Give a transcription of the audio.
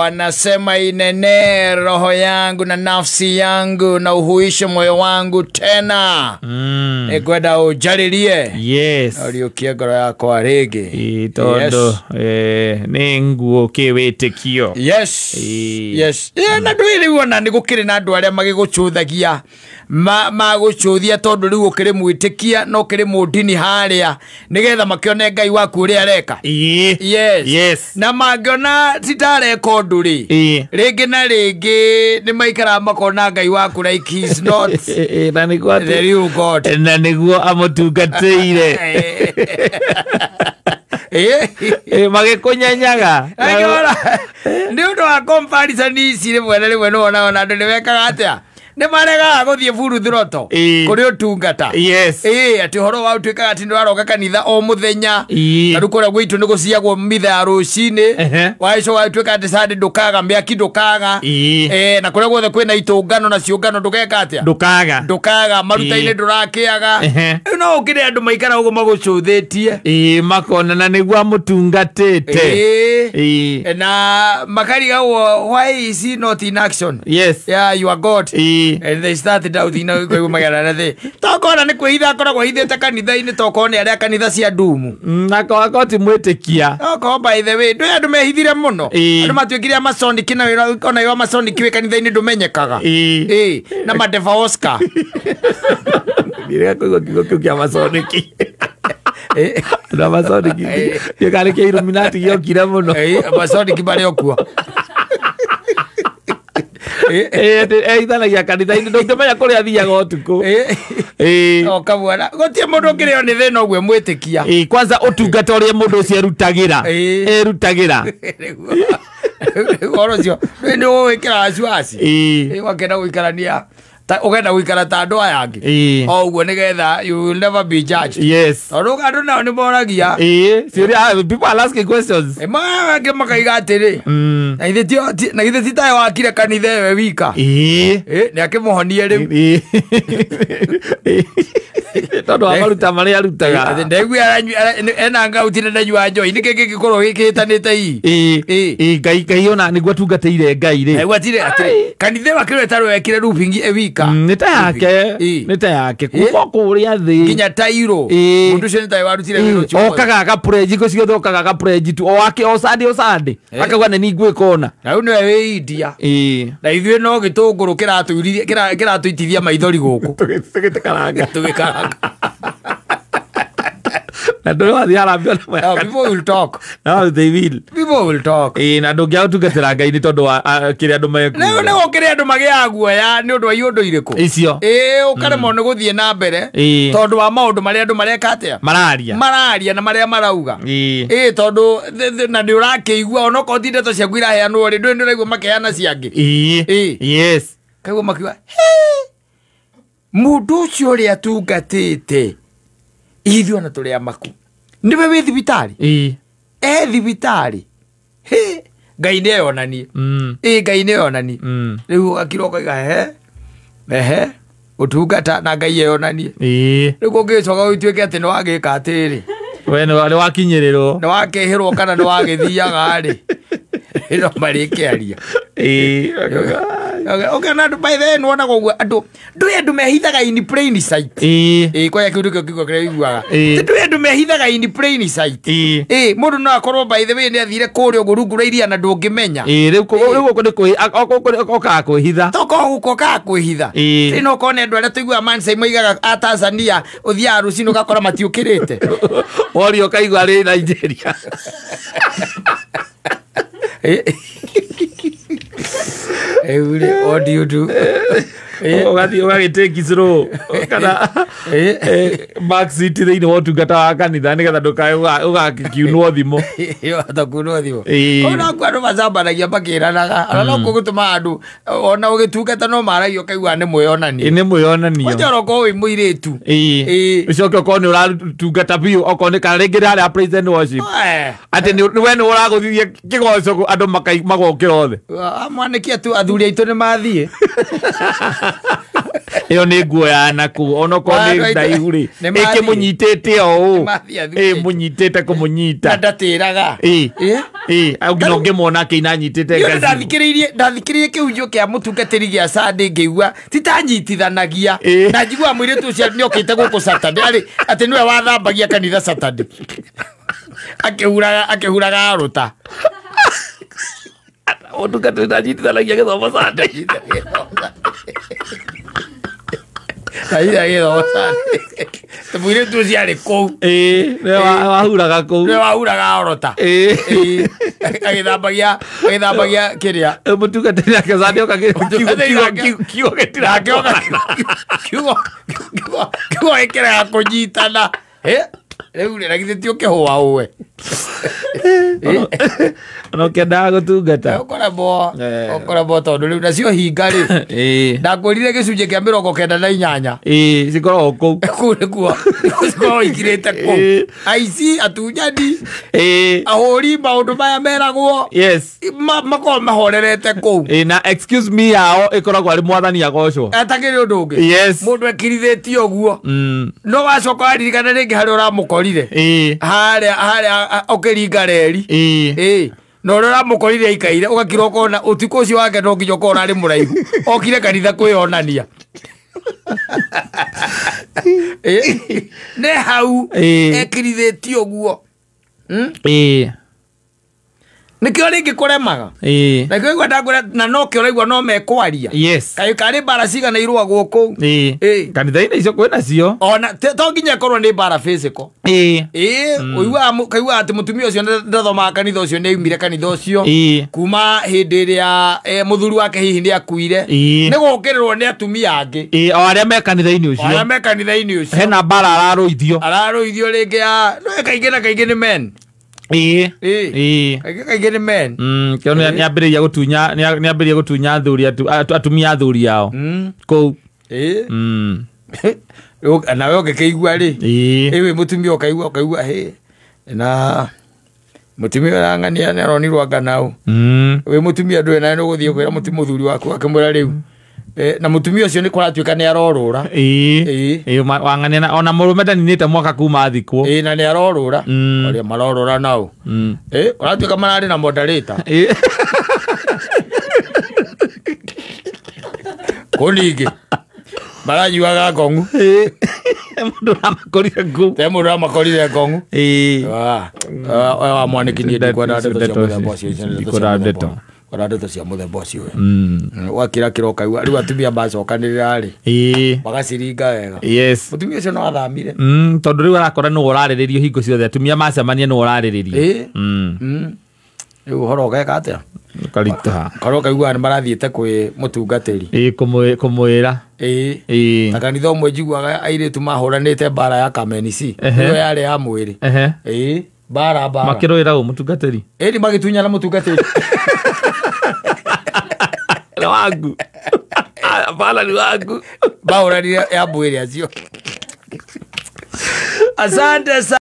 Anasema inene roho yangu na nafsi yangu na uhuishe moyo wangu tena. Egweda ujalilie. Yes. Aliyokia ngoro yako arege. Itondo nenguo kiwitikio. Yes. Yes. Na ndwiri wona ni gukiri na andu aria magigucuthagia magucuthia tondu riu ukiri mwitikia no kiri mudini haria nigetha makione Ngai waku uri areka. Yes. Na mangiona sitareka undu ri ringi na ringi ni maikara makona Ngai waku like he is not na niguo the real God, na niguo amutungatire magikunyanyaga ndi undu wa comparison ici rimwe no ona andu ni wekaga atia ne marega guthie buru thiroto kuri utungata. Ati horo wa utwikaga ati ndwaroka kanitha o muthenya taru kuria gwitu ni guciagwo mitha ya rucini waico wa utwika ati sande ndukaga miaki ndukaga na kuria guothe kwina itungano na ciungano ndugeka atia ndukaga maruta-ini ndurakiaga no ukire andu maikara ugo magucuthitie makona na niguo mutungatite na makariga why is he not in action? Yeah, you are God. And they started out kwa magana na the tokona ni kwihitha akoragwo hithite kanitha-ini tokone aria kanitha cia ndumu nako ti mwitikia oko by the way ndwe andu mehithire muno andu matwikire amasonic na wira ona yo amasonic we kanitha-ini ndumenyekaga na madeva Oscar direka kugo kigo kia amasonic na masonic ye kare ke Illuminati yo kira muno amasonic bari okua ithanagia kanitha-ini ndungimenya kuria thiaga utuku okabwana gutie mundu ngireo ni thina ogwe mwitikia kwanza utungata uria mundu ucio rutagira orocio ni wikira acuaci wakenda guikarania ugenda guikara ta andu aya angi oguo nigetha you will never be judged. Tondu andu nao ni moragia people are asking questions mangi makaiga atiri na ithe ti tayo wakire kanitha ewe wika ni akimuhonie riu tondu wa maruta maria arutaga ndegui ena ngautire ndanyua njoi niki gigikorwo gikitanite ngai ona niguo tungateire Ngai ri gwatire atiri kanitha wakire tarwe wekire rupingi ewika nita yake kuko kuria thi kinya tairo mundu ucio ni tayo warutire wiro chuo okaga ga preji go cio thokaga ga preji tu o wake o sande akagwa ni ngwikona na uno we India na ithuĩ no gitunguru kiratuitithia maithori guku tugikaranga na ndo wathi arambia na people will talk people will talk na ndungia utungatira Ngai ni tondu wa kire andu meku ne gukire andu magia guoya ni undu wa iundu iriku icio ukaremo ni guthie na mbere tondu wa maundu maria andu mareka atia mararia na maria marauga tondu na ndi urakiigua ona ko ti ndeto ciaku iraheanwo ri ndwi ndiraigua makeana ciangi kaigua makiuga mundu ucio uria tungatite ithuĩ ona tũrĩ amaku niwe wĩ thibitari thibitari Ngai nĩ eyonanie Ngai nĩ eyonanie rĩu akiroka iga ũtungata na Ngai eyonanie rĩu kũngĩcoka gũtuĩke atĩ nĩ wagĩka atĩrĩ we nĩ wakinyĩrĩrwo nĩ wakĩhĩrwo kana nĩ wagĩthiaga rĩ ĩno marĩkĩaria okay na by the way nuona go andu mehithaga in plain sight kwa ya kiudu kiko kire iguaga andu mehithaga in plain sight mundu no akorwo by the way ni athire kuri ogurungura iria na ndungimenya riu ko ni oka kwihitha toko kwihitha ino kone andu aria tuigua mansa moigaga a Tanzania uthia rucino gakora matiukirite orio kaigua ri Nigeria what do you do? Ogati take slow kana back seat thiini wa utungata wa kanitha nigetha ndukae ugakiunwo thimo yo atakunwo thimo ona kwano macambanagia makiranaga ona no kugutuma andu ona ugitungata no maragio kaigua ni mwionanio ojoroko wi muiritu ucoke ko ni uratungata biu oko ni karengere haria praise and worship ati ni we ni uraguthithia kigoco andu magokira othe amwaniki atu athuri aitu ni mathie iyo ni nguo ya naku onoko ni ndaihuri iki munyitete o munyitete kumunyita ndatiraga augino ngimona kina nyitete ngazi ndathikiririe kiunjo kia mutungatiri gia Sunday ngeigua titanyitithanagia na njigua mwire tu cia nyokite guku Saturday ati niwe wathambagia kanitha Saturday akihuraga ruta mutungatiri ndanyitithanagia githomo Sunday Aida te mwire tu cia ri kou wahuraga kou wahuraga orota agithambagia kiria mutungatiri ake Sunday kiugo ekeraga kunyitana riu ragithitio kihua uwe no kendaga gutungata okora bo tondu riu nacio hinga ri ndakwirire gicunje kia 98 cikoragwo kou nikuo cikoragwo ikirite kou aici atunyani ahuri maundu maya meragwo makorwo mahorerete kou na excuse me yao ikoragwo ari mwathani agocwo atakiri undu ungi mundu ekirithitio uguo no wacoka waririkana ringi hari uramukorire haria okiringa reri no rora mukorire ikaire ugakira ukona utuko ucio wake no nginya ukona ari muraihu okire kanitha kwionania ne hau ekirithitio guo nikio ringi kuremaga na kio ngwenda na no kio raigwa no mekwaria kai kari bara ciga na irwa guku kanitha-ini icio kwina cio ona to nginya korwo ni bara physical uigwa kaigwa ati mutumia ucio ndathomaga kanitha ucio ni aumire kanitha ucio kuma hindi iria muthuri wake hihi ni akuire ni gukirirwo ni atumia angi o aria me kanitha-ini ucio hena bara araruithio ringi no kaingi na kaingi ni men kaingi ni men kio ni ambiriria gutunya athuri atumia athuri yao kou nawe ukikeigua ri iwe mutumia ukaigua na mutumia arang'ania ni aronirwo nganau we mutumia ndwe nawe nuguthie kwira muthuri waku akimwira riu na mutumia ucio ni kuratuika ni arorura wang'ania ona murume ndaninite mwaka kuma thikwo na ni arorura oria marorura nau uratuika marari na moderator kuningi maranyuaga ngongu mundu ramakorire ngongu wa mwanikinie ndikwenda ndeto cia muthemba ucio wakira kiroka iwa riu atumia macokanirira ri magaciringa wega mutumia ucio no athamire tondu riu arakora no urariririo hingo ciothe atumia macemania no urariririo riu horo ugeka atia karita karo kaigua ni marathiite kwi mutungatiri kumwira ta kanitha umwe njiguaga airitu mahuranite bara ya Kamenisi iyo yari ya mwiri bara makirwira u mutungatiri ni magitunyana mutungatiri na wangu bala ni wangu bahurani ya mwiri acio asante.